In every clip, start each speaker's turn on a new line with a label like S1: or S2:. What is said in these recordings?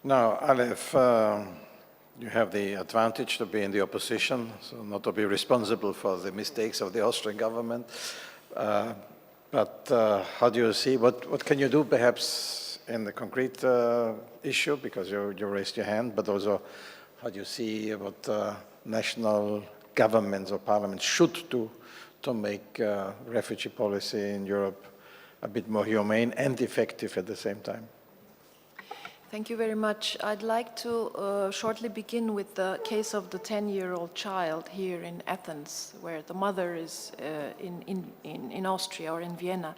S1: Now, Alev, you have the advantage to be in the opposition, so not to be responsible for the mistakes of the Austrian government. But how do you see, what can you do perhaps in the concrete issue, because you raised your hand, but also how do you see what national governments or parliaments should do to make refugee policy in Europe a bit more humane and effective at the same time?
S2: Thank you very much. I'd like to shortly begin with the case of the 10-year-old child here in Athens, where the mother is in Austria or in Vienna.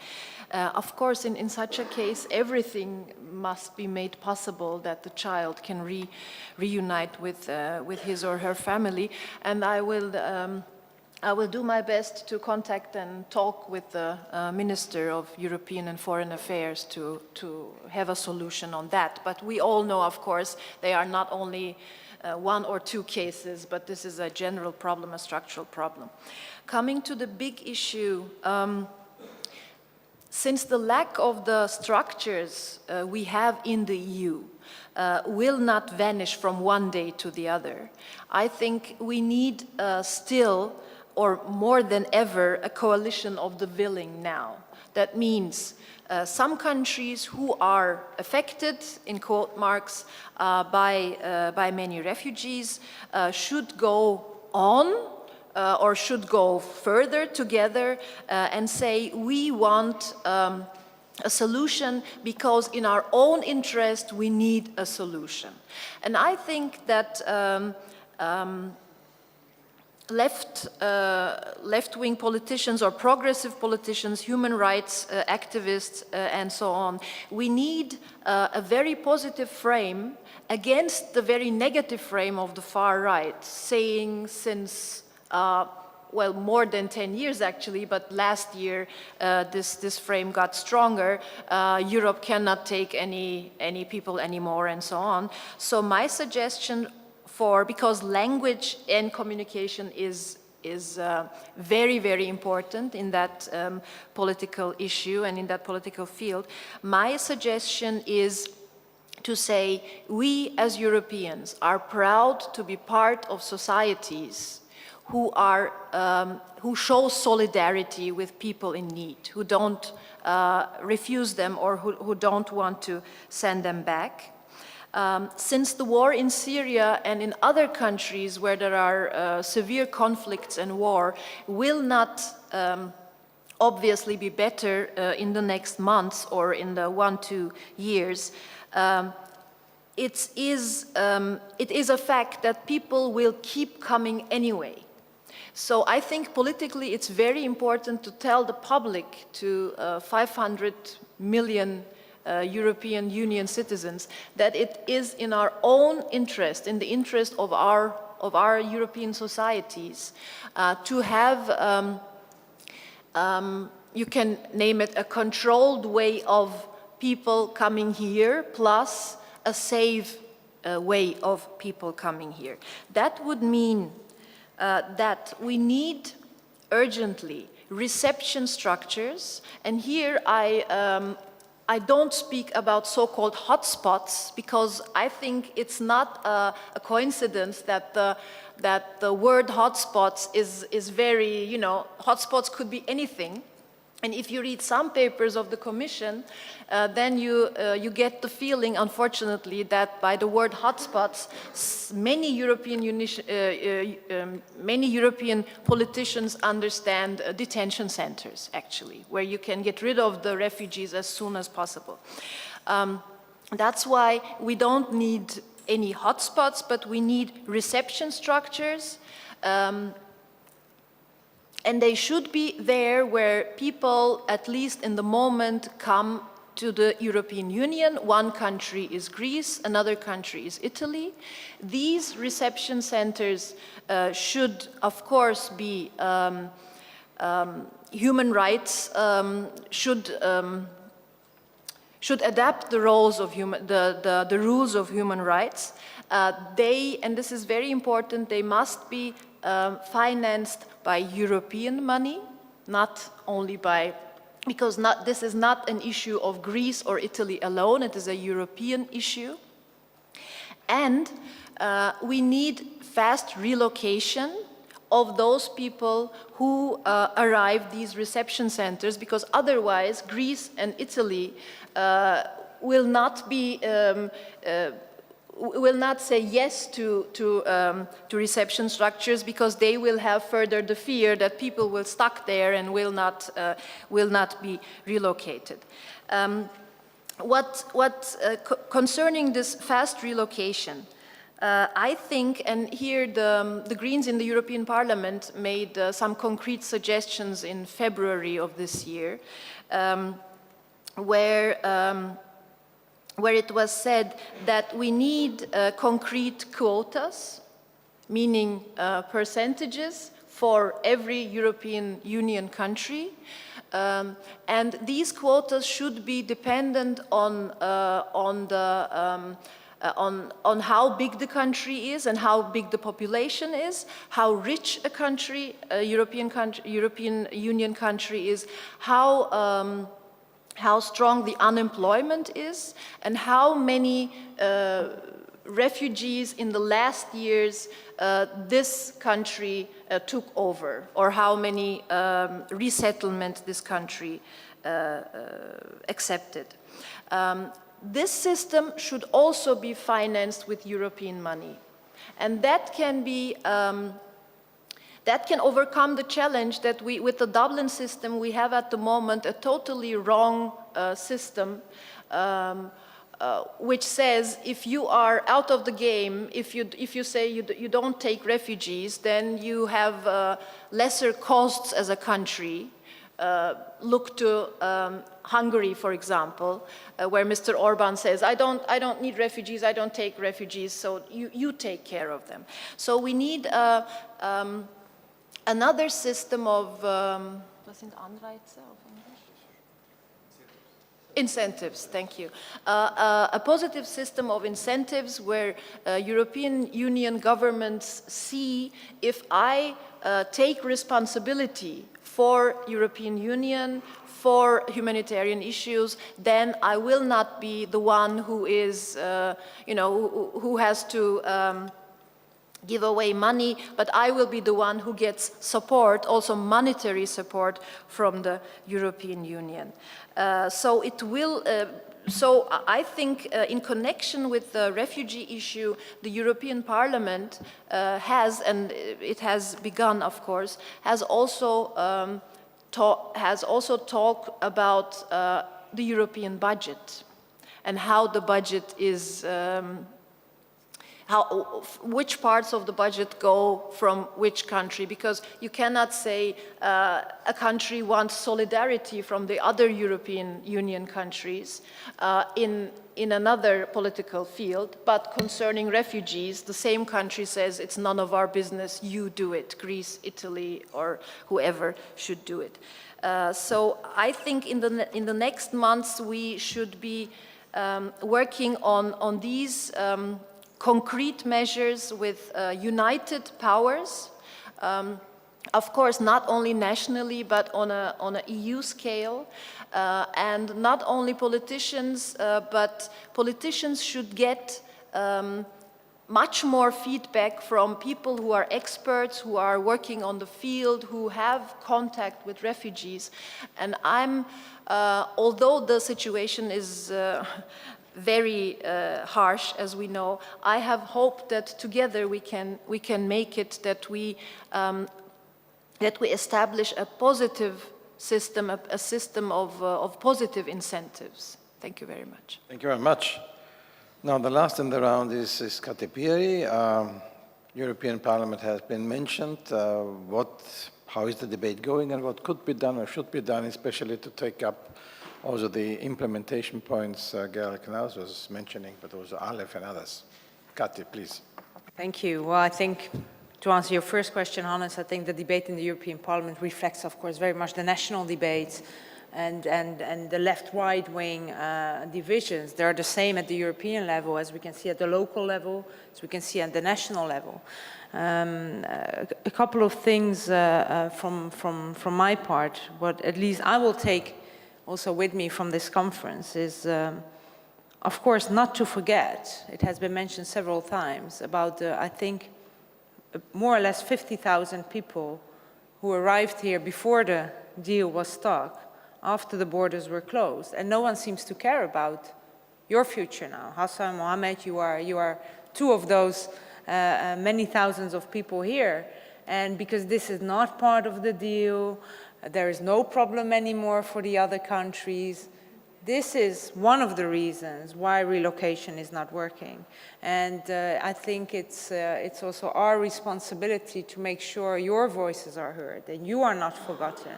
S2: Of course, in such a case, everything must be made possible that the child can reunite with his or her family, and I will do my best to contact and talk with the Minister of European and Foreign Affairs to have a solution on that. But we all know, of course, they are not only one or two cases, but this is a general problem, a structural problem. Coming to the big issue, since the lack of the structures we have in the EU will not vanish from one day to the other, I think we need still, or more than ever, a coalition of the willing now. That means some countries who are affected, in quote marks, by many refugees should go on or should go further together and say, we want a solution because in our own interest we need a solution. And I think that left-wing politicians or progressive politicians, human rights activists, and so on, we need a very positive frame against the very negative frame of the far right, saying since, well, more than 10 years actually, but last year this frame got stronger, Europe cannot take any people anymore, and so on. So my suggestion, because language and communication is very, very important in that political issue and in that political field, my suggestion is to say we as Europeans are proud to be part of societies who show solidarity with people in need, who don't refuse them or who don't want to send them back. Since the war in Syria and in other countries where there are severe conflicts and war will not obviously be better in the next months or in the 1-2 years, it is a fact that people will keep coming anyway. So I think politically it's very important to tell the public, to 500 million European Union citizens, that it is in our own interest, in the interest of our European societies, to have, you can name it a controlled way of people coming here, plus a safe way of people coming here. That would mean that we need urgently reception structures, and here I don't speak about so-called hotspots, because I think it's not a coincidence that the word hotspots is very, you know, hotspots could be anything. And if you read some papers of the Commission, then you get the feeling, unfortunately, that by the word hotspots, many European politicians understand detention centers, actually, where you can get rid of the refugees as soon as possible. That's why we don't need any hotspots, but we need reception structures. And they should be there where people, at least in the moment, come to the European Union. One country is Greece, another country is Italy. These reception centers should, of course, be human rights, should adapt the rules of human rights. And this is very important, they must be financed by European money, not only by, because this is not an issue of Greece or Italy alone, it is a European issue. And we need fast relocation of those people who arrive these reception centers, because otherwise Greece and Italy will not be will not say yes to reception structures, because they will have further the fear that people will stuck there and will not be relocated. Concerning this fast relocation, I think, and here the Greens in the European Parliament made some concrete suggestions in February of this year, where it was said that we need concrete quotas, meaning percentages for every European Union country. And these quotas should be dependent on how big the country is and how big the population is, how rich a country, European Union country is, how strong the unemployment is, and how many refugees in the last years this country took over, or how many resettlement this country accepted. This system should also be financed with European money, and that can be that can overcome the challenge that with the Dublin system, we have at the moment a totally wrong system, which says if you are out of the game, if you say you don't take refugees, then you have lesser costs as a country. Look to Hungary, for example, where Mr. Orban says, I don't need refugees, I don't take refugees, so you take care of them. So we need another system of incentives, thank you. A positive system of incentives where European Union governments see, if I take responsibility for European Union, for humanitarian issues, then I will not be the one who is, who has to give away money, but I will be the one who gets support, also monetary support from the European Union. So it will, so I think in connection with the refugee issue, the European Parliament has, and it has begun, of course, has also talked about the European budget and how the budget is, which parts of the budget go from which country, because you cannot say a country wants solidarity from the other European Union countries in another political field, but concerning refugees, the same country says it's none of our business, you do it, Greece, Italy, or whoever should do it. So I think in the next months we should be working on these concrete measures with united powers, of course not only nationally but on a EU scale, and not only politicians, but politicians should get much more feedback from people who are experts, who are working on the field, who have contact with refugees. And although the situation is very harsh, as we know, I have hope that together we can make it, that we establish a positive system, a system of positive incentives. Thank you very much.
S1: Thank you very much. Now the last in the round is Piri. European Parliament has been mentioned. How is the debate going, and what could be done or should be done, especially to take up also the implementation points Gerald Knaus was mentioning, but also Alev and others. Kati, please.
S3: Thank you. Well, I think to answer your first question, Hannes, I think the debate in the European Parliament reflects, of course, very much the national debates and the left-right wing divisions. They are the same at the European level as we can see at the local level, as we can see at the national level. A couple of things from my part, what at least I will take also with me from this conference is of course, not to forget, it has been mentioned several times, about the, I think, more or less 50,000 people who arrived here before the deal was struck, after the borders were closed, and no one seems to care about your future now. Hassan, Mohammed, you are two of those many thousands of people here, and because this is not part of the deal, there is no problem anymore for the other countries. This is one of the reasons why relocation is not working. And I think it's also our responsibility to make sure your voices are heard and you are not forgotten.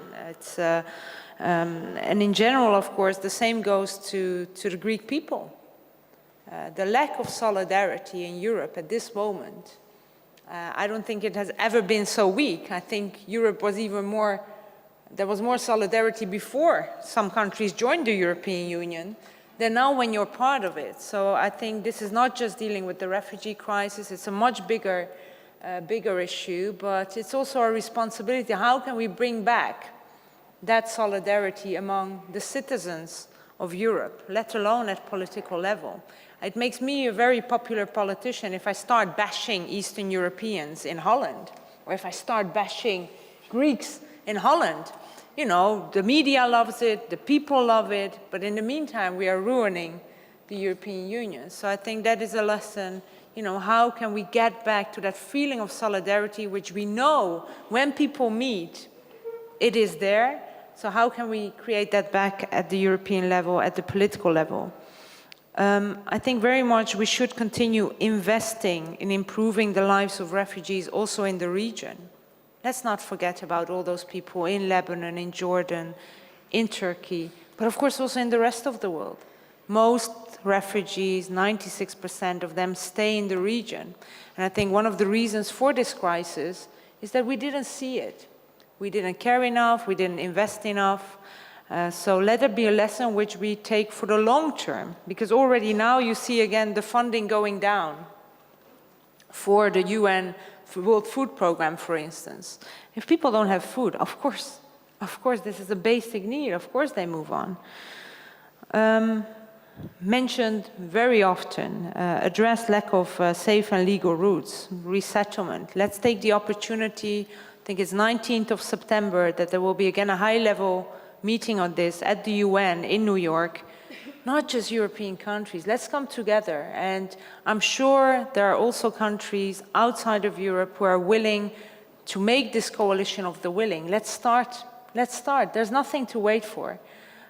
S3: And in general, of course, the same goes to the Greek people. The lack of solidarity in Europe at this moment, I don't think it has ever been so weak. I think Europe was even more, there was more solidarity before some countries joined the European Union than now when you're part of it. So I think this is not just dealing with the refugee crisis, it's a much bigger issue, but it's also our responsibility. How can we bring back that solidarity among the citizens of Europe, let alone at political level? It makes me a very popular politician if I start bashing Eastern Europeans in Holland, or if I start bashing Greeks in Holland. You know, the media loves it, the people love it, but in the meantime, we are ruining the European Union. So I think that is a lesson, you know, how can we get back to that feeling of solidarity, which we know when people meet, it is there. So how can we create that back at the European level, at the political level? I think very much we should continue investing in improving the lives of refugees also in the region. Let's not forget about all those people in Lebanon, in Jordan, in Turkey, but of course also in the rest of the world. Most refugees, 96% of them, stay in the region. And I think one of the reasons for this crisis is that we didn't see it. We didn't care enough, we didn't invest enough. So let it be a lesson which we take for the long term, because already now you see again the funding going down for the UN World Food Programme, for instance. If people don't have food, of course this is a basic need, of course they move on. Mentioned very often, address lack of safe and legal routes, resettlement. Let's take the opportunity, I think it's 19th of September, that there will be again a high-level meeting on this at the UN in New York. Not just European countries, let's come together. And I'm sure there are also countries outside of Europe who are willing to make this coalition of the willing. Let's start. There's nothing to wait for.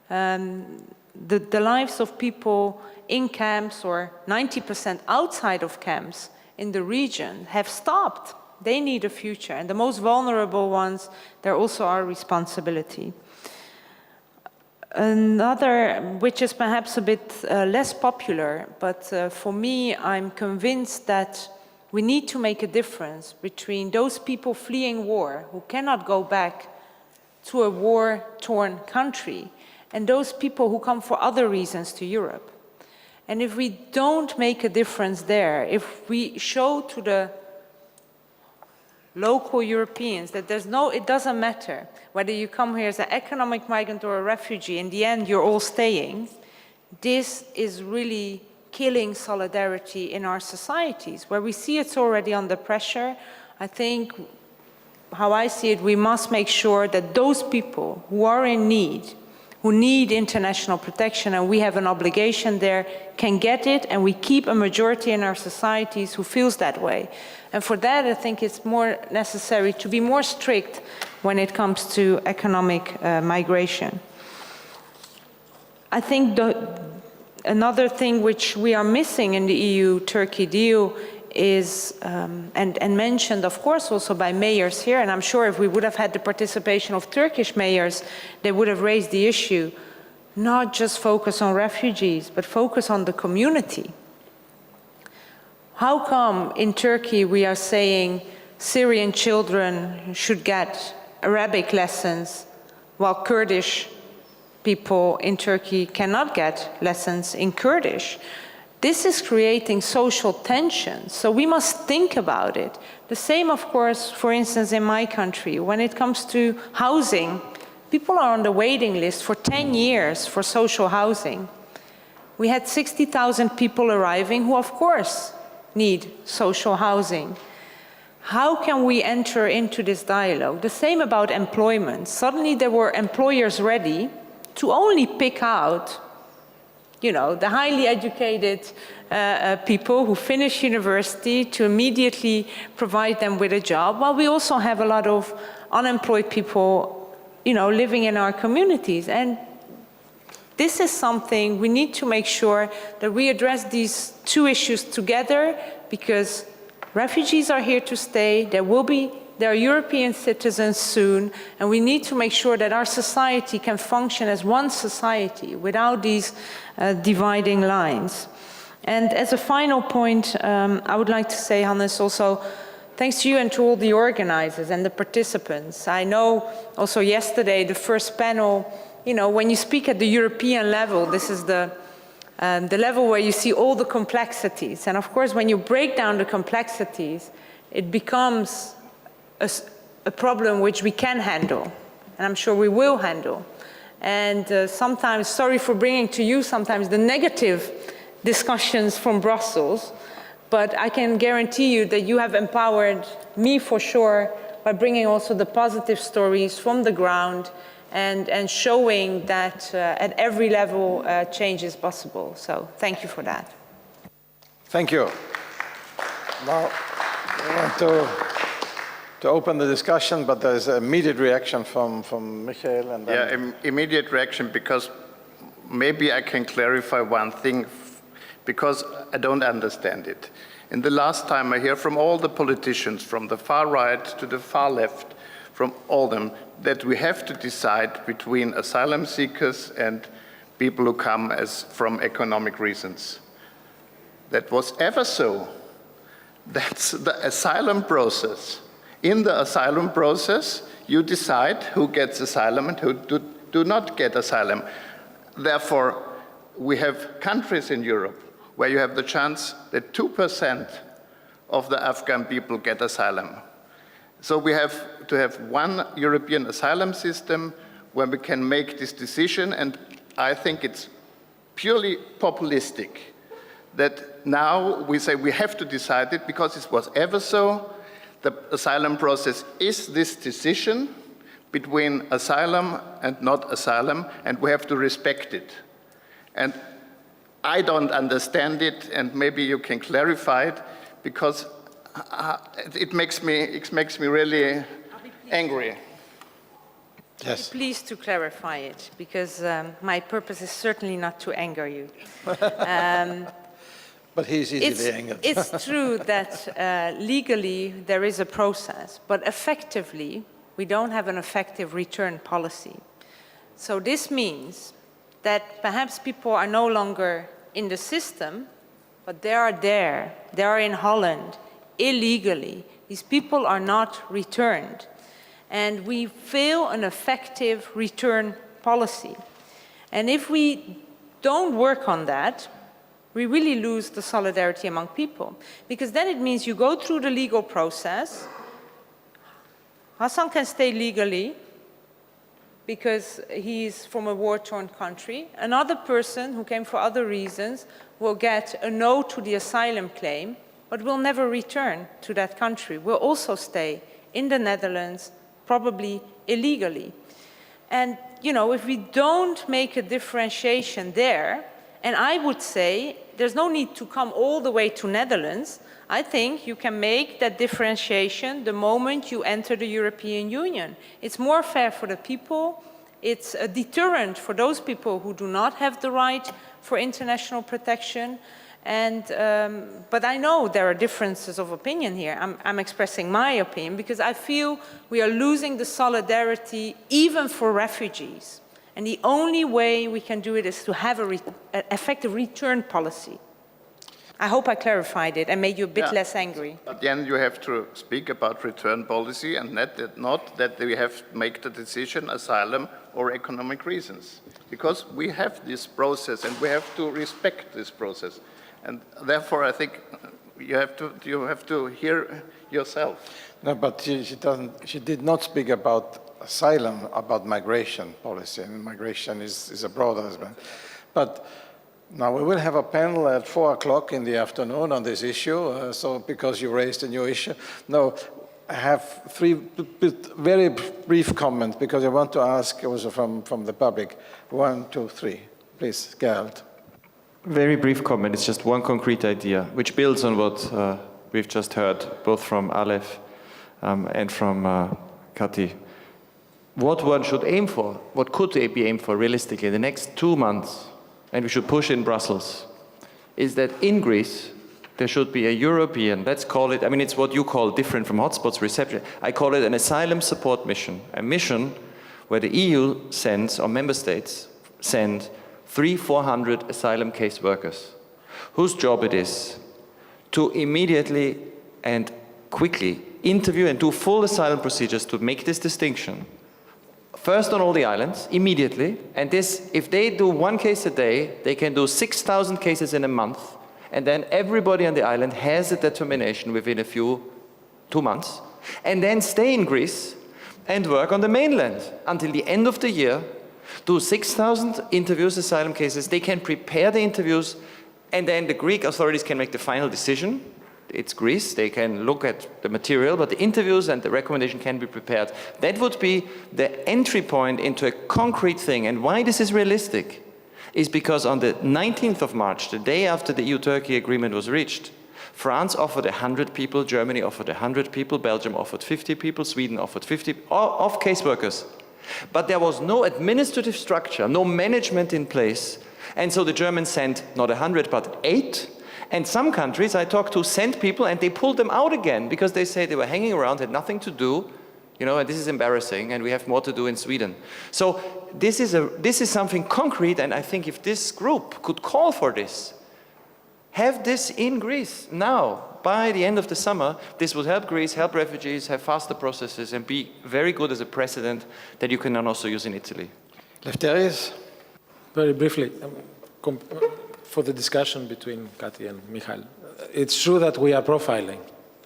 S3: The lives of people in camps, or 90% outside of camps in the region, have stopped. They need a future. And the most vulnerable ones, they're also our responsibility. Another, which is perhaps a bit less popular, but for me, I'm convinced that we need to make a difference between those people fleeing war who cannot go back to a war-torn country and those people who come for other reasons to Europe. And if we don't make a difference there, if we show to the local Europeans that it doesn't matter whether you come here as an economic migrant or a refugee, in the end you're all staying, this is really killing solidarity in our societies. Where we see it's already under pressure, I think, how I see it, we must make sure that those people who are in need, who need international protection, and we have an obligation there, can get it, and we keep a majority in our societies who feels that way. And for that, I think it's more necessary to be more strict when it comes to economic migration. I think another thing which we are missing in the EU-Turkey deal is, and mentioned, of course, also by mayors here, and I'm sure if we would have had the participation of Turkish mayors, they would have raised the issue, not just focus on refugees, but focus on the community. How come in Turkey we are saying Syrian children should get Arabic lessons while Kurdish people in Turkey cannot get lessons in Kurdish? This is creating social tension, so we must think about it. The same, of course, for instance, in my country. When it comes to housing, people are on the waiting list for 10 years for social housing. we had 60,000 people arriving who, of course, need social housing. How can we enter into this dialogue? The same about employment. Suddenly there were employers ready to only pick out, you know, the highly educated people who finish university to immediately provide them with a job, while we also have a lot of unemployed people, you know, living in our communities. And this is something we need to make sure that we address these two issues together, because refugees are here to stay. There are European citizens soon, and we need to make sure that our society can function as one society without these dividing lines. And as a final point, I would like to say, Hannes, also thanks to you and to all the organizers and the participants. I know also yesterday, the first panel, you know, when you speak at the European level, this is the level where you see all the complexities. And of course, when you break down the complexities, it becomes a problem which we can handle, and I'm sure we will handle. And sometimes, sorry for bringing to you sometimes the negative discussions from Brussels, but I can guarantee you that you have empowered me for sure by bringing also the positive stories from the ground and showing that at every level change is possible. So thank you for that.
S1: Thank you. Now, I want to open the discussion, but there is an immediate reaction from Michael. And then
S4: immediate reaction, because maybe I can clarify one thing, because I don't understand it. In the last time I hear from all the politicians, from the far right to the far left, from all of them, that we have to decide between asylum seekers and people who come from economic reasons. That was ever so. That's the asylum process. In the asylum process, you decide who gets asylum and who do not get asylum. Therefore, we have countries in Europe where you have the chance that 2% of the Afghan people get asylum. So we have to have one European asylum system where we can make this decision, and I think it's purely populistic that now we say we have to decide it because it was ever so. The asylum process is this decision between asylum and not asylum, and we have to respect it. And I don't understand it, and maybe you can clarify it, because it makes me really angry.
S1: yes.
S3: Pleased to clarify it, because my purpose is certainly not to anger you.
S1: But he's easily angered.
S3: It's true that legally there is a process, but effectively we don't have an effective return policy. So this means that perhaps people are no longer in the system, but they are there. They are in Holland illegally. These people are not returned. And we fail an effective return policy. And if we don't work on that, we really lose the solidarity among people. Because then it means you go through the legal process. Hassan can stay legally because he's from a war-torn country. Another person who came for other reasons will get a no to the asylum claim, but will never return to that country. Will also stay in the Netherlands, probably illegally. And, you know, if we don't make a differentiation there, and I would say there's no need to come all the way to Netherlands. I think you can make that differentiation the moment you enter the European Union. It's more fair for the people. It's a deterrent for those people who do not have the right for international protection. And, but I know there are differences of opinion here. I'm expressing my opinion because I feel we are losing the solidarity even for refugees. And the only way we can do it is to have an effective return policy. I hope I clarified it and made you a bit less angry.
S4: But then you have to speak about return policy and not that we have to make the decision asylum or economic reasons. Because we have this process and we have to respect this process. And therefore I think you have to hear yourself.
S1: No, but she did not speak about asylum, about migration policy, and migration is a broader aspect. But Now, we will have a panel at 4 o'clock in the afternoon on this issue, so because you raised a new issue. No, I have very brief comments because I want to ask also from the public. 1, 2, 3. Please, Gerald.
S5: Very brief comment. It's just one concrete idea, which builds on what we've just heard, both from Alev and from Kati. What one should aim for, what could they be aimed for realistically in the next 2 months, and we should push in Brussels, is that in Greece, there should be a European, let's call it, I mean, it's what you call different from hotspots reception. I call it an asylum support mission, a mission where the EU sends, or member states send 300-400 asylum case workers, whose job it is to immediately and quickly interview and do full asylum procedures to make this distinction. First on all the islands, immediately, and this, if they do 1 case a day, they can do 6,000 cases in a month, and then everybody on the island has a determination within 2 months, and then stay in Greece and work on the mainland until the end of the year, do 6,000 interviews, asylum cases, they can prepare the interviews, and then the Greek authorities can make the final decision. It's Greece, they can look at the material, but the interviews and the recommendation can be prepared. That would be the entry point into a concrete thing. And why this is realistic is because on the 19th of March, the day after the EU-Turkey agreement was reached, France offered 100 people, Germany offered 100 people, Belgium offered 50 people, Sweden offered 50 of case workers. But there was no administrative structure, no management in place. And so the Germans sent not 100, but 8. And some countries I talked to sent people and they pulled them out again because they say they were hanging around, had nothing to do, you know, and this is embarrassing and we have more to do in Sweden. So this is something concrete, and I think if this group could call for this, have this in Greece now, by the end of the summer, this would help Greece, help refugees, have faster processes, and be very good as a precedent that you can then also use in Italy.
S1: Lefteris?
S6: Very briefly, for the discussion between Kati and Michael, it's true that we are profiling,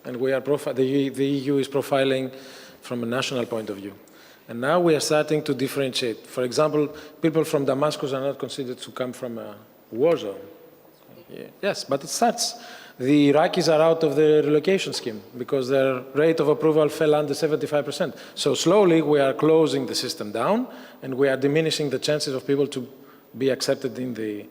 S6: and the EU is profiling from a national point of view. And now we are starting to differentiate. For example, people from Damascus are not considered to come from a war zone. Yes, but it starts. The Iraqis are out of the relocation scheme because their rate of approval fell under 75%. So slowly we are closing the system down, and we are diminishing the chances of people to be accepted in the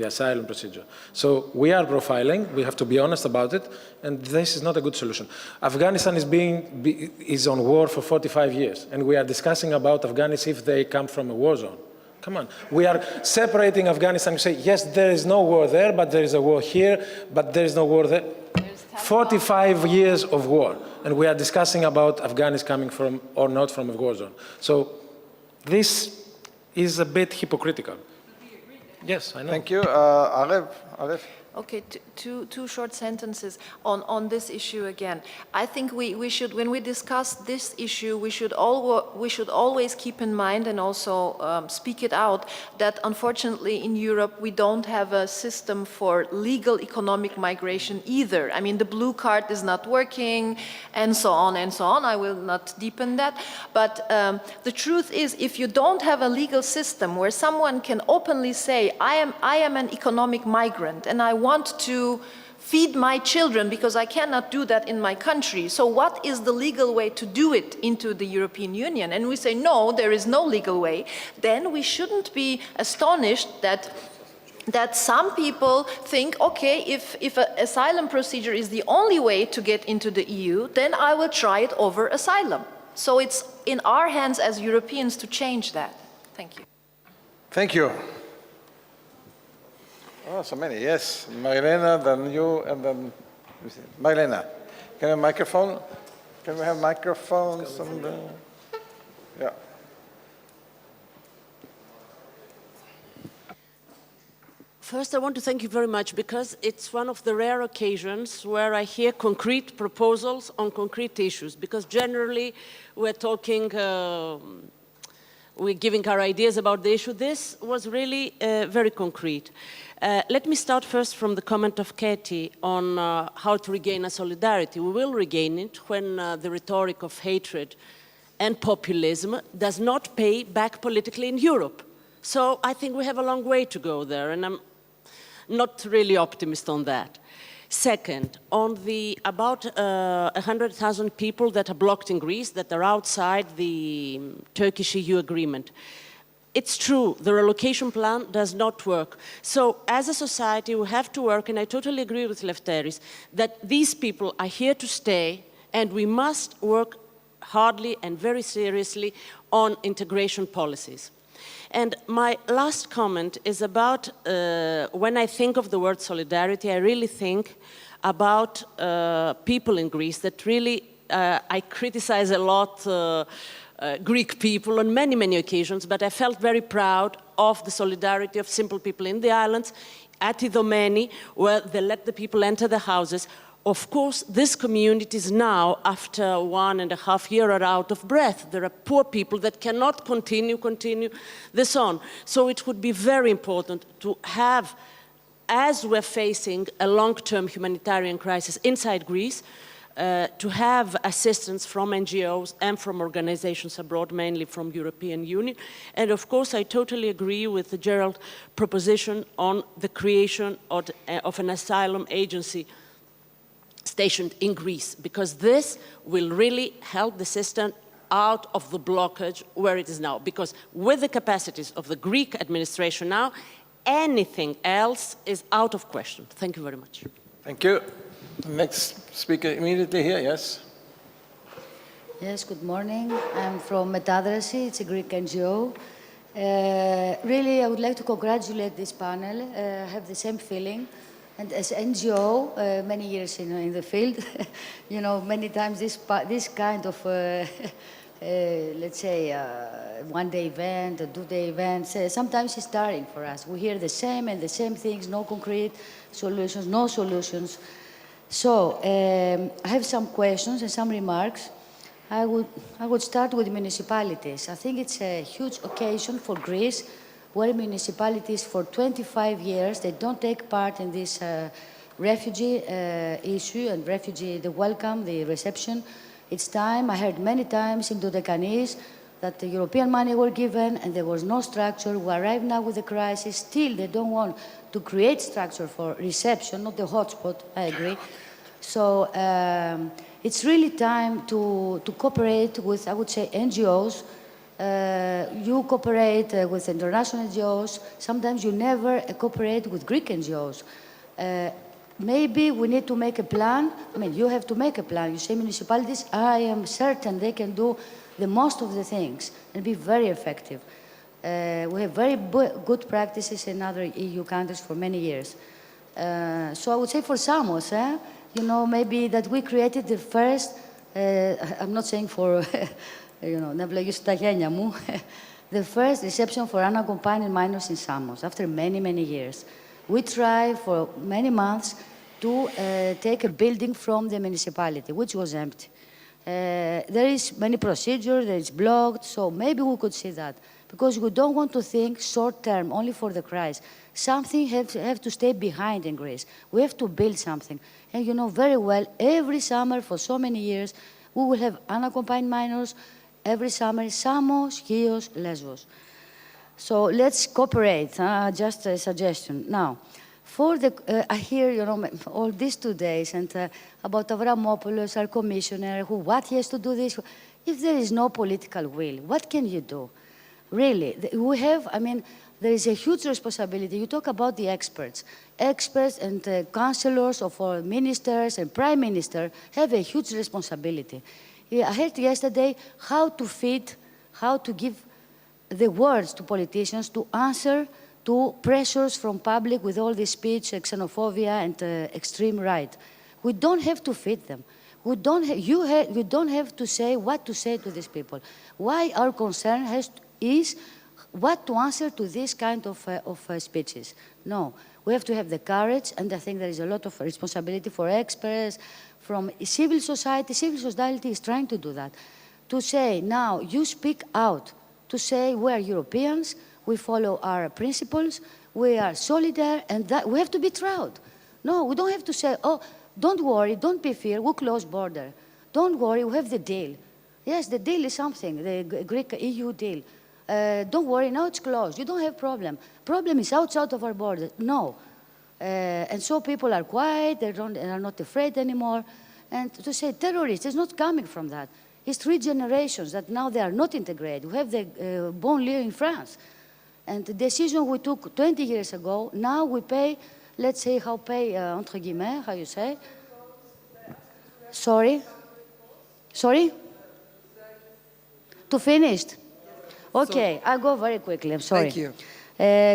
S6: asylum procedure. So we are profiling, we have to be honest about it, and this is not a good solution. Afghanistan is on war for 45 years, and we are discussing about Afghans if they come from a war zone. Come on, we are separating Afghanistan. We say, yes, there is no war there, but there is a war here, but there is no war there. 45 years of war, and we are discussing about Afghans coming from or not from a war zone. So this is a bit hypocritical. Yes, I know.
S1: Thank you. Alev?
S2: Okay, two short sentences on this issue again. I think we should, when we discuss this issue, we should always keep in mind and also speak it out that unfortunately in Europe we don't have a system for legal economic migration either. I mean, the blue card is not working and so on and so on. I will not deepen that. But the truth is, if you don't have a legal system where someone can openly say, I am an economic migrant and I want to feed my children because I cannot do that in my country. So what is the legal way to do it into the European Union? And we say, no, there is no legal way. Then we shouldn't be astonished that some people think, okay, if an asylum procedure is the only way to get into the EU, then I will try it over asylum. So it's in our hands as Europeans to change that. Thank you.
S1: Thank you. Oh, so many, yes. Marilena, then you, and then... Marilena, can I have a microphone? Can we have microphones? Yeah.
S7: First, I want to thank you very much because it's one of the rare occasions where I hear concrete proposals on concrete issues, because generally we're talking, we're giving our ideas about the issue. This was really very concrete. Let me start first from the comment of Katie on how to regain a solidarity. We will regain it when the rhetoric of hatred and populism does not pay back politically in Europe. So I think we have a long way to go there, and not really optimist on that. Second, on the about 100,000 people that are blocked in Greece, that are outside the Turkish-EU agreement. It's true, the relocation plan does not work. So as a society, we have to work, and I totally agree with Lefteris, that these people are here to stay, and we must work hardly and very seriously on integration policies. And my last comment is about, when I think of the word solidarity, I really think about people in Greece that really, I criticize a lot Greek people on many, many occasions, but I felt very proud of the solidarity of simple people in the islands, at Idomeni, where they let the people enter the houses. Of course, these communities now, after 1.5 years, are out of breath. There are poor people that cannot continue this on. So it would be very important to have, as we're facing a long-term humanitarian crisis inside Greece, to have assistance from NGOs and from organizations abroad, mainly from European Union. And of course, I totally agree with the Gerald proposition on the creation of an asylum agency stationed in Greece, because this will really help the system out of the blockage where it is now. Because with the capacities of the Greek administration now, anything else is out of question. Thank you very much.
S1: Thank you. Next speaker immediately here, yes.
S8: Yes, good morning. I'm from Metadrasi, it's a Greek NGO. Really, I would like to congratulate this panel. I have the same feeling. And as NGO, many years in the field, you know, many times this kind of, let's say, one-day event, a two-day event, sometimes it's tiring for us. We hear the same and the same things, no concrete solutions, no solutions. So I have some questions and some remarks. I would start with municipalities. I think it's a huge occasion for Greece, where municipalities for 25 years, they don't take part in this refugee issue and the welcome, the reception. It's time, I heard many times in Diakonie that the European money were given and there was no structure. We arrive now with the crisis, still they don't want to create structure for reception, not the hotspot, I agree. So it's really time to cooperate with, I would say, NGOs. You cooperate with international NGOs. Sometimes you never cooperate with Greek NGOs. Maybe we need to make a plan. I mean, you have to make a plan. You say municipalities, I am certain they can do the most of the things and be very effective. We have very good practices in other EU countries for many years. So I would say for Samos, you know, maybe that we created the first, I'm not saying for, you know, the first reception for unaccompanied minors in Samos after many, many years. We tried for many months to take a building from the municipality, which was empty. There is many procedures, there is blocked, so maybe we could see that. Because we don't want to think short term, only for the crisis. Something have to stay behind in Greece. We have to build something. And you know very well, every summer for so many years, we will have unaccompanied minors, every summer, Samos, Chios, Lesbos. So let's cooperate, just a suggestion. Now, for the, I hear, you know, all these 2 days and about Avramopoulos, our commissioner, what he has to do this. If there is no political will, what can you do? Really, we have, I mean, there is a huge responsibility. You talk about the experts. Experts and councillors of our ministers and prime minister have a huge responsibility. I heard yesterday how to feed, how to give the words to politicians to answer to pressures from public with all this speech, xenophobia and extreme right. We don't have to feed them. We don't you don't have to say what to say to these people. Why our concern is what to answer to this kind of speeches. No, we have to have the courage, and I think there is a lot of responsibility for experts, from civil society. Civil society is trying to do that. To say, now, you speak out. To say, we are Europeans, we follow our principles, we are solidary, and that we have to be proud. No, we don't have to say, oh, don't worry, don't be fear, we'll close border. Don't worry, we have the deal. Yes, the deal is something, the Greek EU deal. Don't worry, now it's closed, you don't have problem. Problem is outside of our border. No, And so people are quiet, they are not afraid anymore. And to say terrorists is not coming from that. It's 3 generations that now they are not integrated. We have the banlieue in France. And the decision we took 20 years ago, now we pay, let's say, entre guillemets, how you say? Sorry? Sorry? To finish? Okay, I'll go very quickly, I'm sorry.
S9: Thank you.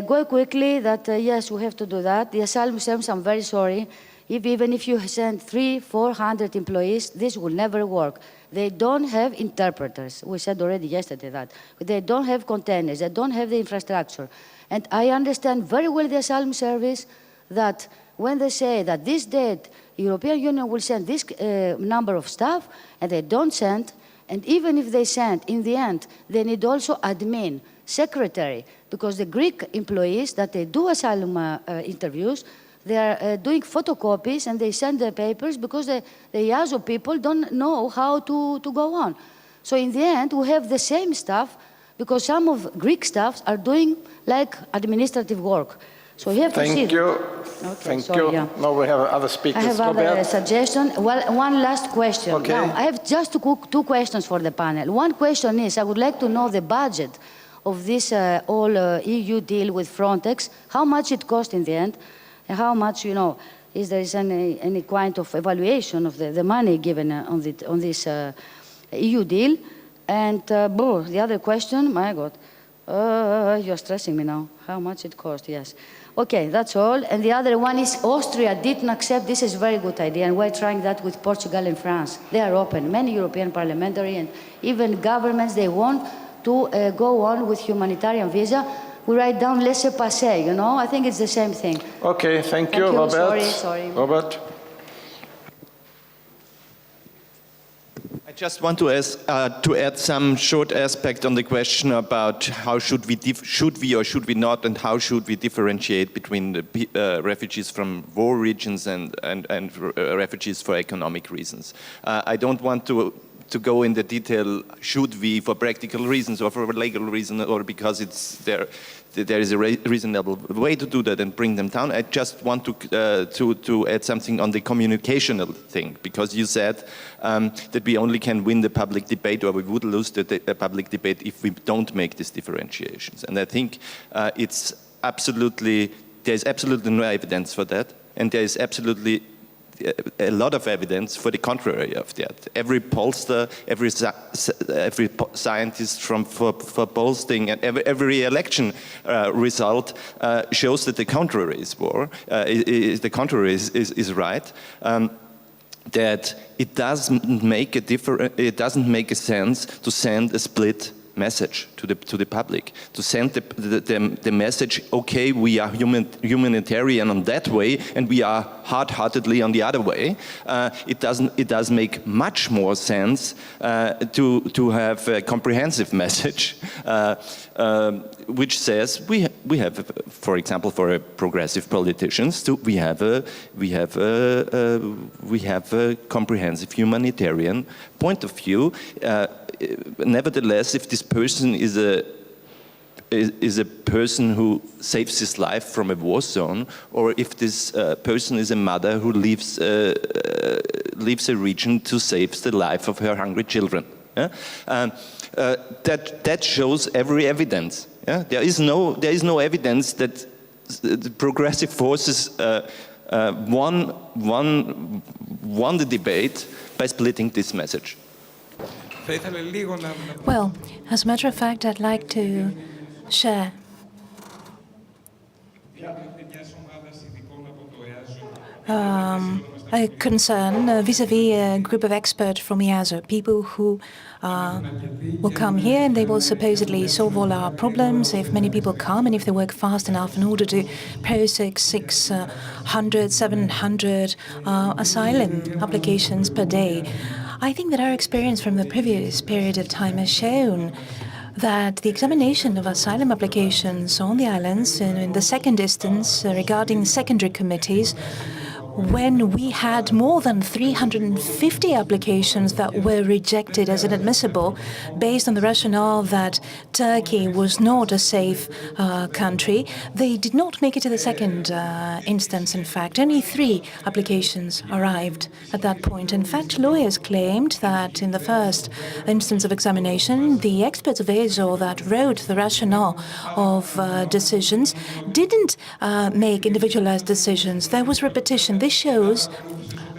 S8: Go quickly that, yes, we have to do that. The asylum service, I'm very sorry. Even if you send 300-400 employees, this will never work. They don't have interpreters. We said already yesterday that. They don't have containers. They don't have the infrastructure. And I understand very well the asylum service that when they say that this date, European Union will send this number of staff, and they don't send, and even if they send, in the end, they need also admin, secretary, because the Greek employees that they do asylum interviews, they are doing photocopies and they send the papers because the EASO people don't know how to go on. So in the end, we have the same stuff because some of Greek staffs are doing like administrative work. So you have to see.
S1: Thank you.
S8: Okay,
S1: Thank
S8: sorry,
S1: you.
S8: yeah.
S1: Now we have other speakers.
S8: I have other
S1: Robert?
S8: suggestion. Well, one last question.
S1: Okay.
S8: Now, I have just two questions for the panel. One question is, I would like to know the budget of this all EU deal with Frontex, how much it cost in the end, and how much, you know, is there any kind of evaluation of the money given on this EU deal? And the other question, my God, you're stressing me now. How much it cost, yes. Okay, that's all. And the other one is Austria didn't accept, this is a very good idea, and we're trying that with Portugal and France. They are open. Many European parliamentary and even governments, they want to go on with humanitarian visa. We write down laissez-passer, you know? I think it's the same thing.
S1: Okay, thank you, Robert.
S8: Sorry.
S1: Robert?
S10: I just want to add some short aspect on the question about how should we or should we not, and how should we differentiate between the refugees from war regions and refugees for economic reasons. I don't want to go in the detail, should we for practical reasons or for legal reason or because it's there is a reasonable way to do that and bring them down. I just want to add something on the communicational thing, because you said that we only can win the public debate, or we would lose the public debate if we don't make these differentiations. And I think there's absolutely no evidence for that, and there is absolutely a lot of evidence for the contrary of that. Every pollster, every scientist for polling, and every election result shows that the contrary is right. That it doesn't make a sense to send a split message to the public, to send the message, okay, we are humanitarian on that way and we are hard-heartedly on the other way. It does make much more sense to have a comprehensive message which says we have, for example, for progressive politicians, we have a comprehensive humanitarian point of view. Nevertheless, if this person is a person who saves his life from a war zone, or if this person is a mother who leaves a region to save the life of her hungry children, that shows every evidence. There is no evidence that the progressive forces won the debate by splitting this message.
S11: Well, as a matter of fact, I'd like to share a concern vis-à-vis a group of experts from EASO, people who will come here and they will supposedly solve all our problems if many people come and if they work fast enough in order to process 600, 700 asylum applications per day. I think that our experience from the previous period of time has shown that the examination of asylum applications on the islands in the second instance regarding secondary committees when we had more than 350 applications that were rejected as inadmissible based on the rationale that Turkey was not a safe country, they did not make it to the second instance, in fact. Only 3 applications arrived at that point. In fact, lawyers claimed that in the first instance of examination, the experts of ESO that wrote the rationale of decisions didn't make individualized decisions. There was repetition. This shows,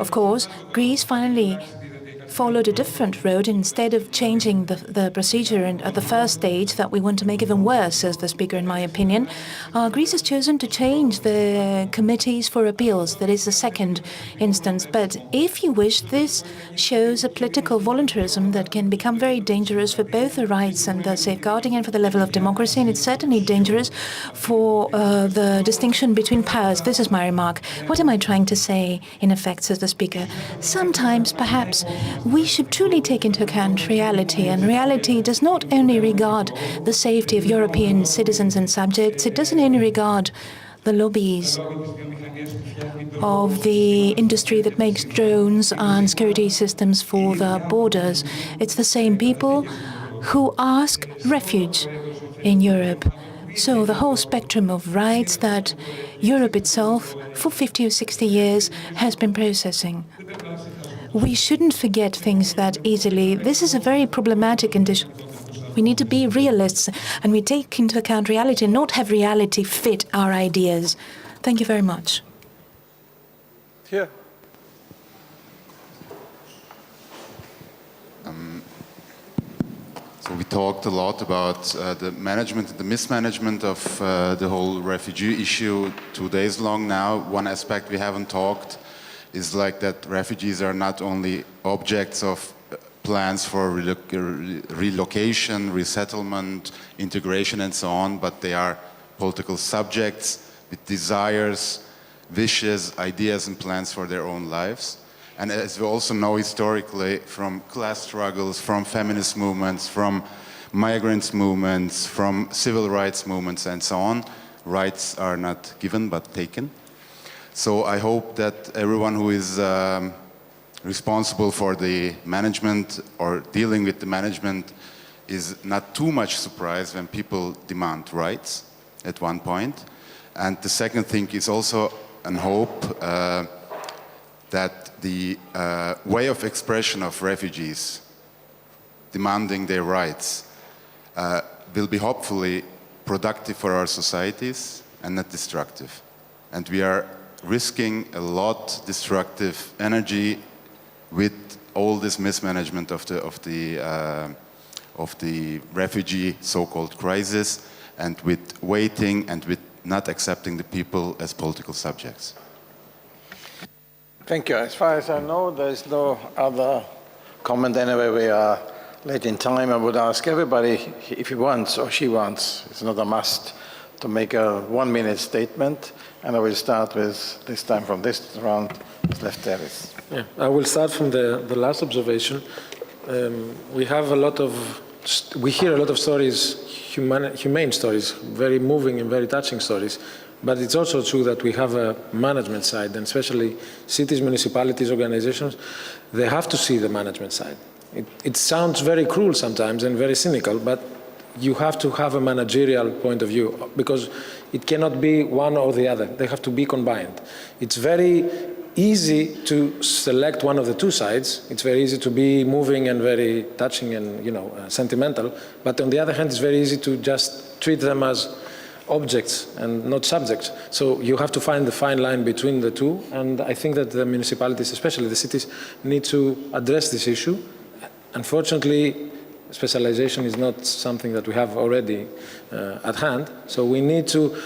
S11: of course, Greece finally followed a different road. Instead of changing the procedure at the first stage that we want to make even worse, says the speaker, in my opinion, Greece has chosen to change the committees for appeals. That is the second instance. But if you wish, this shows a political voluntarism that can become very dangerous for both the rights and the safeguarding and for the level of democracy. And it's certainly dangerous for the distinction between powers. This is my remark. What am I trying to say, in effect, says the speaker? Sometimes, perhaps, we should truly take into account reality, and reality does not only regard the safety of European citizens and subjects, it doesn't only regard the lobbies of the industry that makes drones and security systems for the borders. It's the same people who ask refuge in Europe. So the whole spectrum of rights that Europe itself, for 50 or 60 years, has been processing. We shouldn't forget things that easily. This is a very problematic condition. We need to be realists, and we take into account reality, not have reality fit our ideas. Thank you very much.
S1: Here.
S9: So we talked a lot about the management and the mismanagement of the whole refugee issue 2 days long now. One aspect we haven't talked is like that refugees are not only objects of plans for relocation, resettlement, integration and so on, but they are political subjects with desires, wishes, ideas and plans for their own lives. And as we also know historically from class struggles, from feminist movements, from migrants movements, from civil rights movements and so on, rights are not given but taken. So I hope that everyone who is responsible for the management or dealing with the management is not too much surprised when people demand rights at one point. And the second thing is also an hope that the way of expression of refugees demanding their rights will be hopefully productive for our societies and not destructive. And we are risking a lot destructive energy with all this mismanagement of the refugee so-called crisis, and with waiting and with not accepting the people as political subjects.
S1: Thank you. As far as I know, there is no other comment. Anyway, we are late in time. I would ask everybody if he wants or she wants, it's not a must, to make a 1-minute statement. And I will start with, this time from this round, Lefteris.
S6: Yeah, I will start from the last observation. We hear a lot of stories, humane stories, very moving and very touching stories. But it's also true that we have a management side, and especially cities, municipalities, organizations, they have to see the management side. It sounds very cruel sometimes and very cynical, but you have to have a managerial point of view, because it cannot be one or the other. They have to be combined. It's very easy to select one of the two sides. It's very easy to be moving and very touching and, sentimental. But on the other hand, it's very easy to just treat them as objects and not subjects. So you have to find the fine line between the two. And I think that the municipalities, especially the cities, need to address this issue. Unfortunately, specialization is not something that we have already at hand. So we need to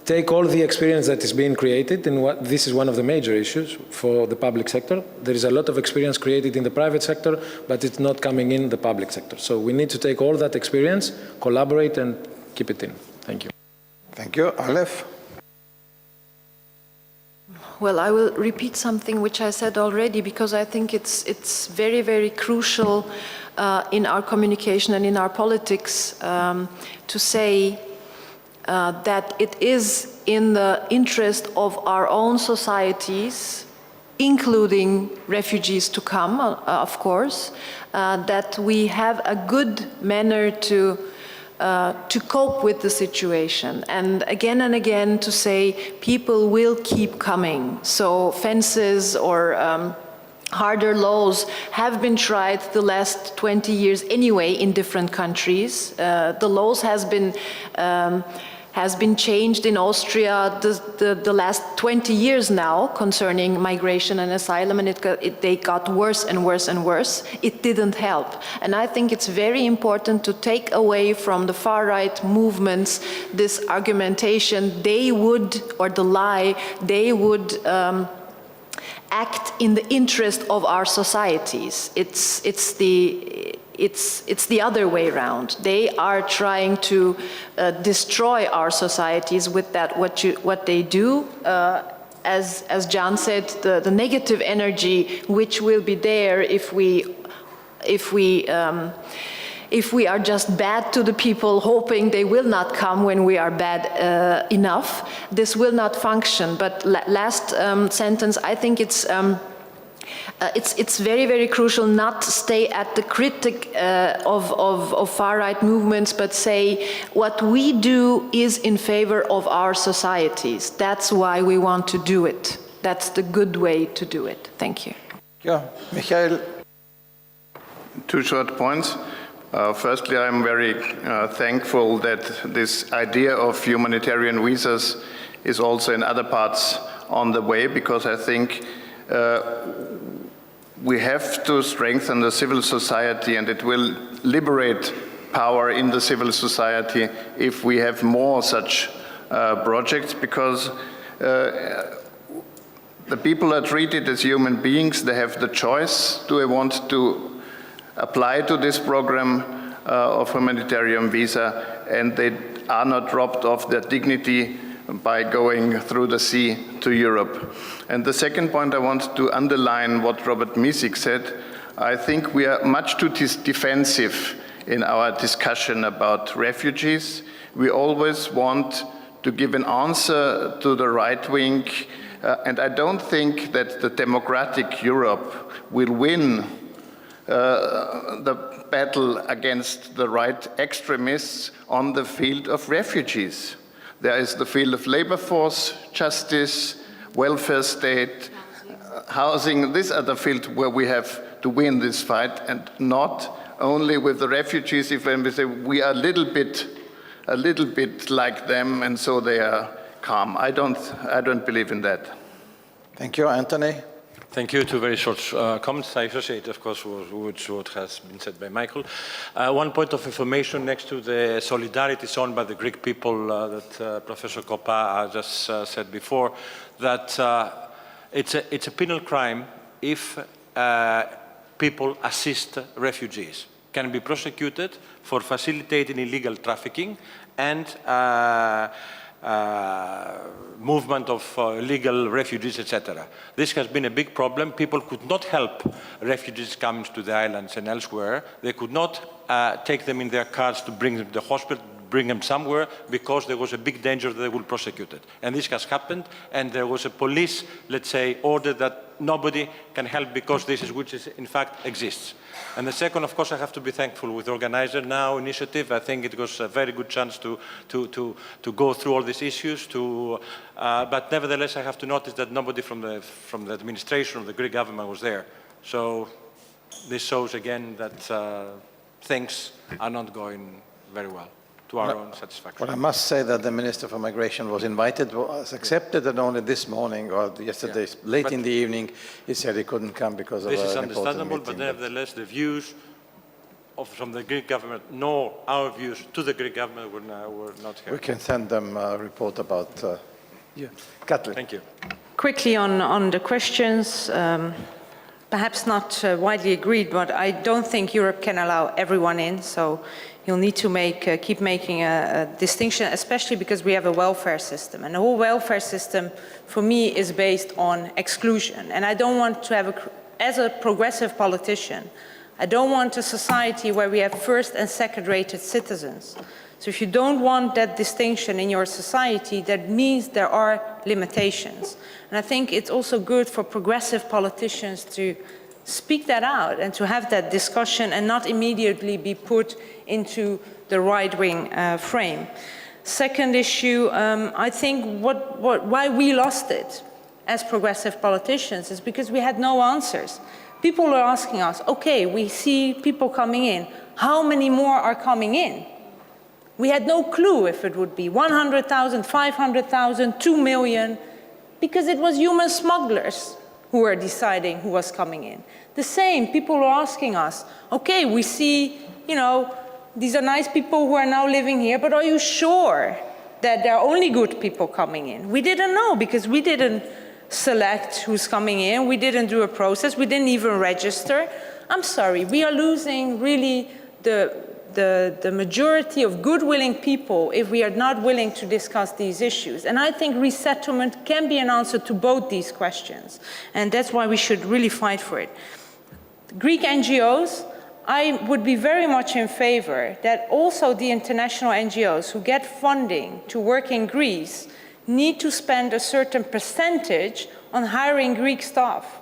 S6: take all the experience that is being created, and this is one of the major issues for the public sector. There is a lot of experience created in the private sector, but it's not coming in the public sector. So we need to take all that experience, collaborate, and keep it in. Thank you.
S1: Thank you. Alev?
S2: Well, I will repeat something which I said already, because I think it's very, very crucial in our communication and in our politics to say that it is in the interest of our own societies including refugees to come, of course, that we have a good manner to cope with the situation. And again to say people will keep coming. So fences or harder laws have been tried the last 20 years anyway in different countries. The laws has been changed in Austria the last 20 years now concerning migration and asylum, and they got worse and worse and worse. It didn't help. And I think it's very important to take away from the far-right movements this argumentation, they would, or the lie, they would act in the interest of our societies. It's the other way around. They are trying to destroy our societies with that. What they do, as John said, the negative energy which will be there if we are just bad to the people, hoping they will not come when we are bad enough, this will not function. But last sentence, I think it's very, very crucial not to stay at the critic of far-right movements, but say what we do is in favor of our societies. That's why we want to do it. That's the good way to do it. Thank you.
S1: Yeah, Michael.
S4: 2 short points. Firstly, I'm very thankful that this idea of humanitarian visas is also in other parts on the way, because I think we have to strengthen the civil society, and it will liberate power in the civil society if we have more such projects, because the people are treated as human beings. They have the choice. Do they want to apply to this program of humanitarian visa, and they are not robbed of their dignity by going through the sea to Europe. And the second point I want to underline what Robert Misik said. I think we are much too defensive in our discussion about refugees. We always want to give an answer to the right wing, and I don't think that the democratic Europe will win the battle against the right extremists on the field of refugees. There is the field of labor force, justice, welfare state, housing. These are the fields where we have to win this fight, and not only with the refugees. If we say we are a little bit like them, and so they are calm. I don't believe in that.
S1: Thank you, Anthony.
S12: Thank you. 2 very short comments. I associate, of course, with what has been said by Michael. One point of information next to the solidarity shown by the Greek people that Professor Koppa just said before, that it's a penal crime if people assist refugees. Can be prosecuted for facilitating illegal trafficking and movement of illegal refugees, etc. This has been a big problem. People could not help refugees coming to the islands and elsewhere. They could not take them in their cars to bring them to the hospital, bring them somewhere, because there was a big danger that they will prosecute it. And this has happened, and there was a police, let's say, order that nobody can help because this is which is, in fact exists. And the second, of course, I have to be thankful with the Organizer Now initiative. I think it was a very good chance to go through all these issues. But nevertheless, I have to notice that nobody from the administration of the Greek government was there. So this shows again that things are not going very well to our own satisfaction.
S1: Well, I must say that the Minister for Migration was invited, was accepted, and only this morning or yesterday, late in the evening, he said he couldn't come because of an important meeting.
S12: This is understandable, but nevertheless, the views from the Greek government, nor our views to the Greek government were not here.
S1: We can send them a report about Katalin.
S12: Thank you.
S3: Quickly on the questions, perhaps not widely agreed, but I don't think Europe can allow everyone in, so you'll need to keep making a distinction, especially because we have a welfare system. And the whole welfare system, for me, is based on exclusion. And I don't want to have, as a progressive politician, I don't want a society where we have first and second-rated citizens. So if you don't want that distinction in your society, that means there are limitations. And I think it's also good for progressive politicians to speak that out and to have that discussion and not immediately be put into the right-wing frame. Second issue, I think why we lost it as progressive politicians is because we had no answers. People are asking us, okay, we see people coming in. How many more are coming in? We had no clue if it would be 100,000, 500,000, 2 million, because it was human smugglers who were deciding who was coming in. The same, people are asking us, okay, we see, you know, these are nice people who are now living here, but are you sure that there are only good people coming in? We didn't know because we didn't select who's coming in. We didn't do a process. We didn't even register. I'm sorry, we are losing really the majority of good-willing people if we are not willing to discuss these issues. And I think resettlement can be an answer to both these questions. And that's why we should really fight for it. Greek NGOs, I would be very much in favor that also the international NGOs who get funding to work in Greece need to spend a certain percentage on hiring Greek staff.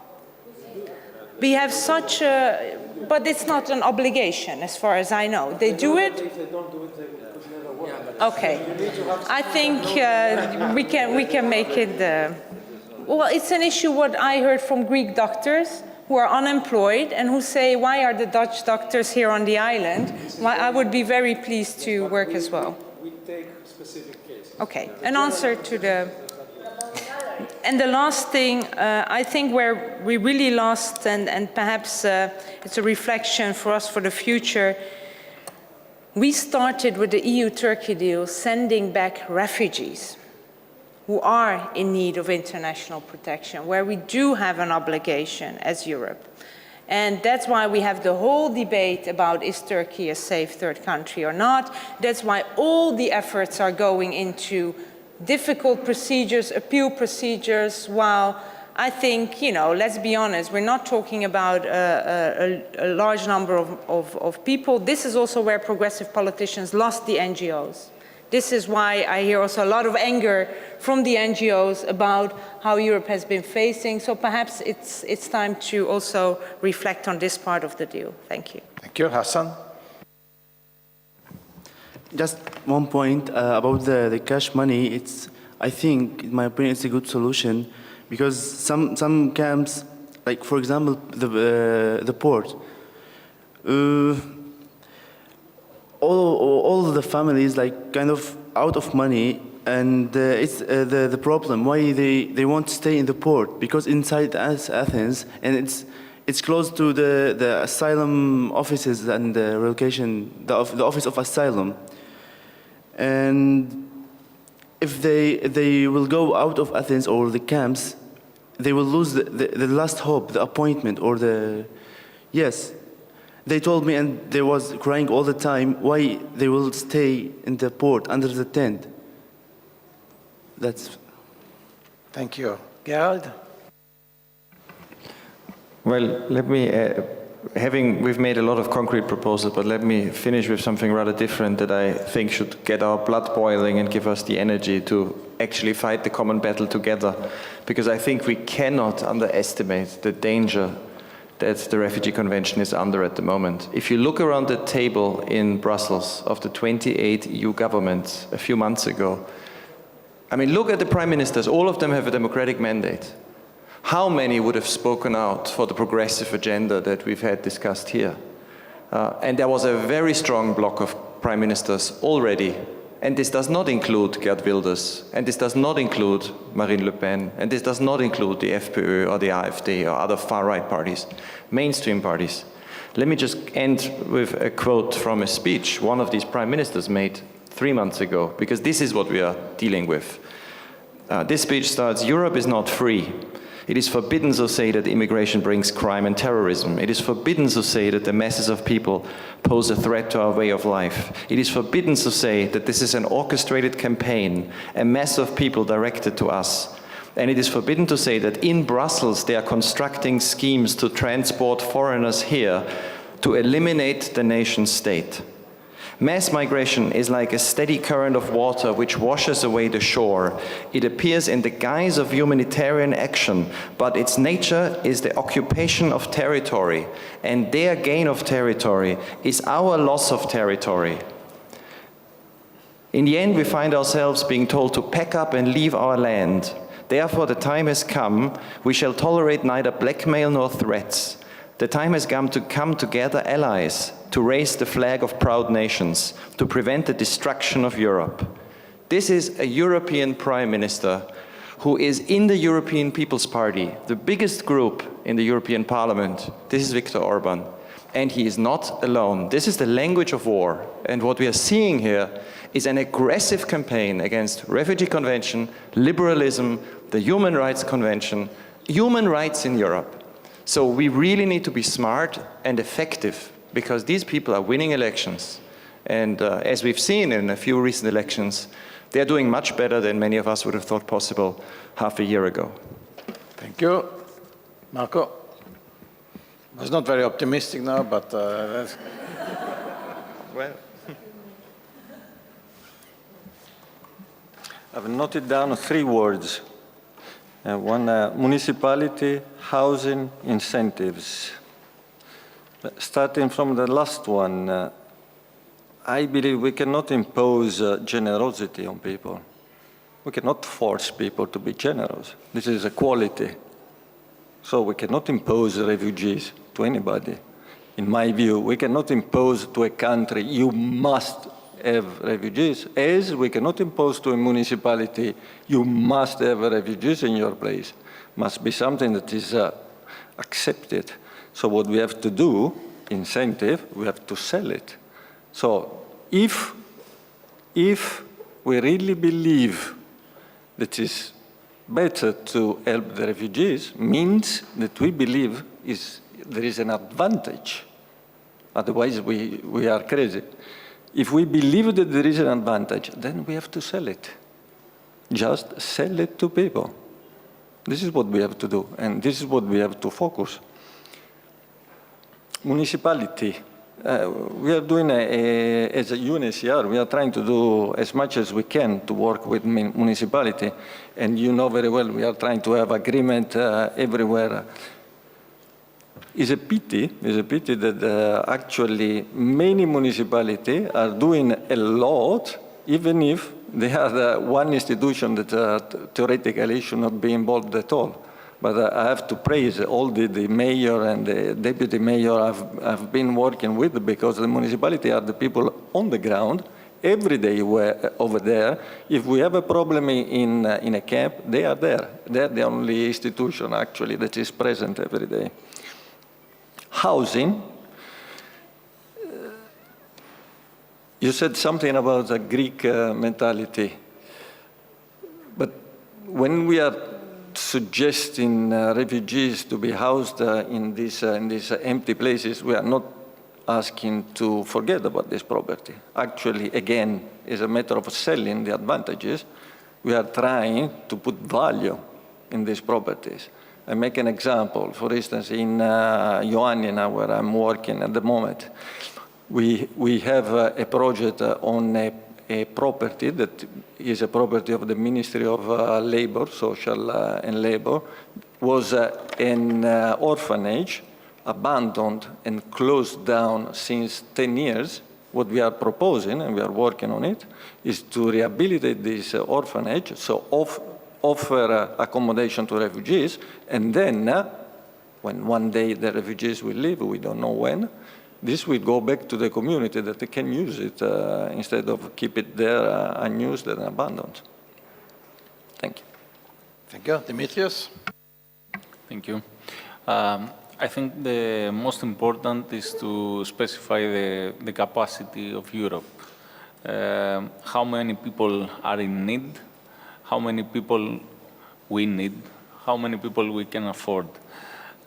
S3: We have such a, but it's not an obligation as far as I know. They do it? If they don't do it, they could never work. Okay. I think we can make it, well, it's an issue what I heard from Greek doctors who are unemployed and who say, why are the Dutch doctors here on the island? Well, I would be very pleased to work as well.
S6: We take specific cases.
S3: Okay, an answer to the... And the last thing, I think where we really lost, and perhaps it's a reflection for us for the future, we started with the EU-Turkey deal sending back refugees who are in need of international protection, where we do have an obligation as Europe. And that's why we have the whole debate about is Turkey a safe third country or not. That's why all the efforts are going into difficult procedures, appeal procedures, while I think, you know, let's be honest, we're not talking about a large number of people. This is also where progressive politicians lost the NGOs. This is why I hear also a lot of anger from the NGOs about how Europe has been facing. So perhaps it's time to also reflect on this part of the deal. Thank you.
S1: Thank you. Hassan?
S13: Just one point about the cash money. I think, in my opinion, it's a good solution because some camps, like for example the port, all of the families like kind of out of money, and it's the problem why they want to stay in the port, because inside Athens, and it's close to the asylum offices and the relocation, the office of asylum. And if they will go out of Athens or the camps, they will lose the last hope, the appointment, or the, yes. They told me, and they was crying all the time, why they will stay in the port under the tent. That's...
S1: Thank you. Gerald?
S5: Well, let me, we've made a lot of concrete proposals, but let me finish with something rather different that I think should get our blood boiling and give us the energy to actually fight the common battle together. Because I think we cannot underestimate the danger that the Refugee Convention is under at the moment. If you look around the table in Brussels of the 28 EU governments a few months ago, I mean, look at the prime ministers, all of them have a democratic mandate. How many would have spoken out for the progressive agenda that we've had discussed here? And there was a very strong block of prime ministers already. And this does not include Geert Wilders, and this does not include Marine Le Pen, and this does not include the FPÖ or the AfD or other far-right parties, mainstream parties. Let me just end with a quote from a speech one of these prime ministers made 3 months ago, because this is what we are dealing with. This speech starts, "Europe is not free. It is forbidden to say that immigration brings crime and terrorism. It is forbidden to say that the masses of people pose a threat to our way of life. It is forbidden to say that this is an orchestrated campaign, a mass of people directed to us. And it is forbidden to say that in Brussels they are constructing schemes to transport foreigners here to eliminate the nation state.
S10: Mass migration is like a steady current of water which washes away the shore. It appears in the guise of humanitarian action, but its nature is the occupation of territory, and their gain of territory is our loss of territory. In the end, we find ourselves being told to pack up and leave our land. Therefore, the time has come, we shall tolerate neither blackmail nor threats. The time has come to gather allies, to raise the flag of proud nations, to prevent the destruction of Europe. This is a European Prime Minister who is in the European People's Party, the biggest group in the European Parliament. This is Viktor Orban, and he is not alone. This is the language of war, and what we are seeing here is an aggressive campaign against Refugee Convention, liberalism, the Human Rights Convention, human rights in Europe. So we really need to be smart and effective, because these people are winning elections. And as we've seen in a few recent elections, they're doing much better than many of us would have thought possible half a year ago.
S1: Thank you. Marco? I was not very optimistic now, but...
S12: Well, I've noted down 3 words. One, municipality, housing, incentives. Starting from the last one, I believe we cannot impose generosity on people. We cannot force people to be generous. This is a quality. So we cannot impose refugees to anybody. In my view, we cannot impose to a country, you must have refugees, as we cannot impose to a municipality, you must have refugees in your place. Must be something that is accepted. So what we have to do, incentive, we have to sell it. So if we really believe that it's better to help the refugees, means that we believe there is an advantage. Otherwise, we are crazy. If we believe that there is an advantage, then we have to sell it. Just sell it to people. This is what we have to do, and this is what we have to focus. Municipality. We are doing, as a UNHCR, we are trying to do as much as we can to work with municipality. And you know very well, we are trying to have agreement everywhere. It's a pity that actually many municipalities are doing a lot, even if they are the one institution that theoretically should not be involved at all. But I have to praise all the mayor and the deputy mayor I've been working with, because the municipality are the people on the ground every day over there. If we have a problem in a camp, they are there. They're the only institution actually that is present every day. Housing. You said something about the Greek mentality. But when we are suggesting refugees to be housed in these empty places, we are not asking to forget about this property. Actually, again, it's a matter of selling the advantages. We are trying to put value in these properties. I make an example. For instance, in Ioannina, where I'm working at the moment, we have a project on a property that is a property of the Ministry of Labor, Social and Labor, was an orphanage, abandoned and closed down since 10 years. What we are proposing, and we are working on it, is to rehabilitate this orphanage, so offer accommodation to refugees, and then when one day the refugees will leave, we don't know when, this will go back to the community that they can use it instead of keep it there unused and abandoned. Thank you.
S1: Thank you. Dimitrios?
S14: Thank you. I think the most important is to specify the capacity of Europe. How many people are in need, how many people we need, how many people we can afford.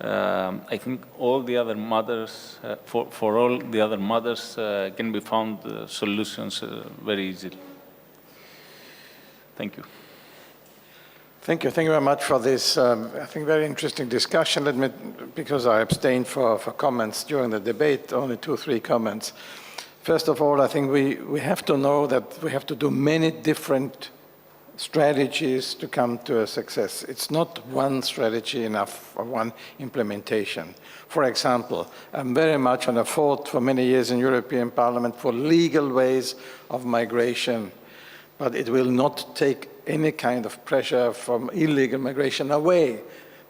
S14: I think all the other matters, for all the other matters, can be found solutions very easily. Thank you.
S1: Thank you. Thank you very much for this, I think, very interesting discussion. Because I abstained for comments during the debate, only 2 or 3 comments. First of all, I think we have to know that we have to do many different strategies to come to a success. It's not one strategy enough or one implementation. For example, I'm very much on a fought for many years in European Parliament for legal ways of migration, but it will not take any kind of pressure from illegal migration away,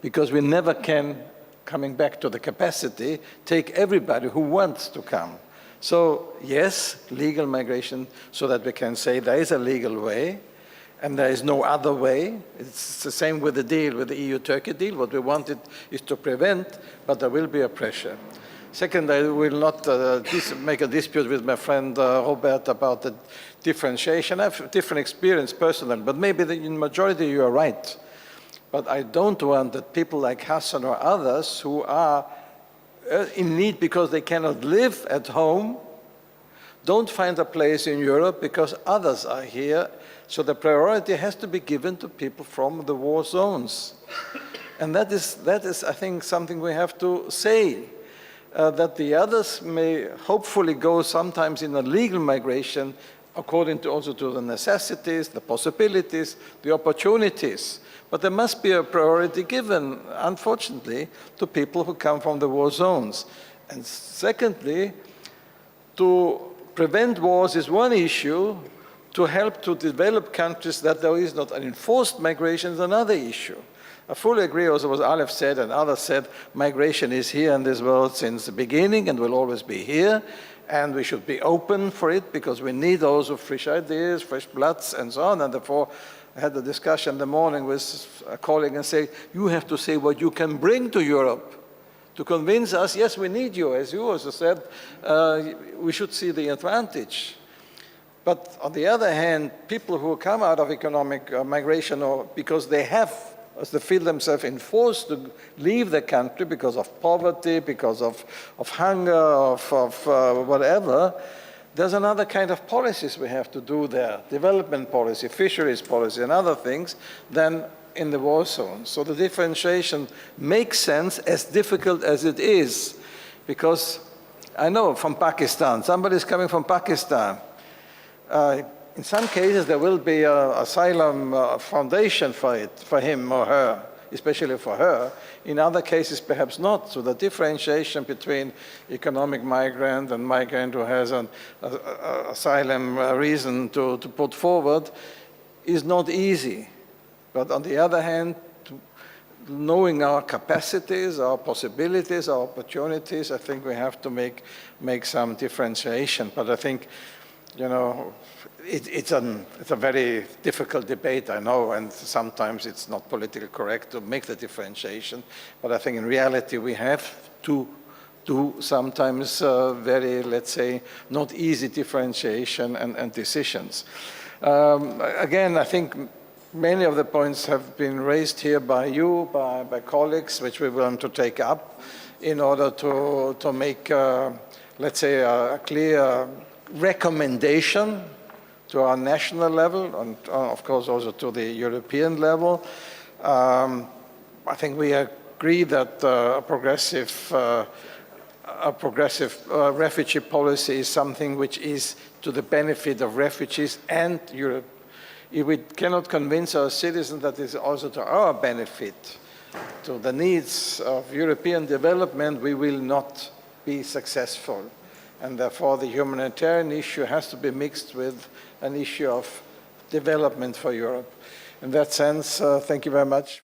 S1: because we never can, coming back to the capacity, take everybody who wants to come. So yes, legal migration, so that we can say there is a legal way, and there is no other way. It's the same with the deal, with the EU-Turkey deal. What we wanted is to prevent, but there will be a pressure. Second, I will not make a dispute with my friend Robert about the differentiation. I have different experience personally, but maybe in majority you are right. But I don't want that people like Hassan or others who are in need because they cannot live at home don't find a place in Europe because others are here. So the priority has to be given to people from the war zones. And that is, I think, something we have to say, that the others may hopefully go sometimes in a legal migration according to also to the necessities, the possibilities, the opportunities. But there must be a priority given, unfortunately, to people who come from the war zones. And secondly, to prevent wars is one issue. To help to develop countries that there is not an enforced migration is another issue. I fully agree also what Alev said and others said, migration is here in this world since the beginning and will always be here. And we should be open for it because we need also fresh ideas, fresh bloods and so on. And therefore, I had a discussion in the morning with a colleague and say, you have to say what you can bring to Europe to convince us, yes, we need you. As you also said, we should see the advantage. But on the other hand, people who come out of economic migration or because they have, as they feel themselves enforced to leave the country because of poverty, because of hunger, of whatever, there's another kind of policies we have to do there, development policy, fisheries policy, and other things than in the war zone. So the differentiation makes sense, as difficult as it is, because I know from Pakistan, somebody's coming from Pakistan. In some cases, there will be an asylum foundation for it, for him or her, especially for her. In other cases, perhaps not. So the differentiation between economic migrant and migrant who has an asylum reason to put forward is not easy. But on the other hand, knowing our capacities, our possibilities, our opportunities, I think we have to make some differentiation. But I think, you know, it's a very difficult debate, I know, and sometimes it's not politically correct to make the differentiation. But I think in reality we have to do sometimes very, let's say, not easy differentiation and decisions. Again, I think many of the points have been raised here by you, by colleagues, which we want to take up in order to make, let's say, a clear recommendation to our national level and, of course, also to the European level. I think we agree that a progressive refugee policy is something which is to the benefit of refugees and Europe. If we cannot convince our citizens that it is also to our benefit, to the needs of European development, we will not be successful. And therefore, the humanitarian issue has to be mixed with an issue of development for Europe. In that sense, thank you very much.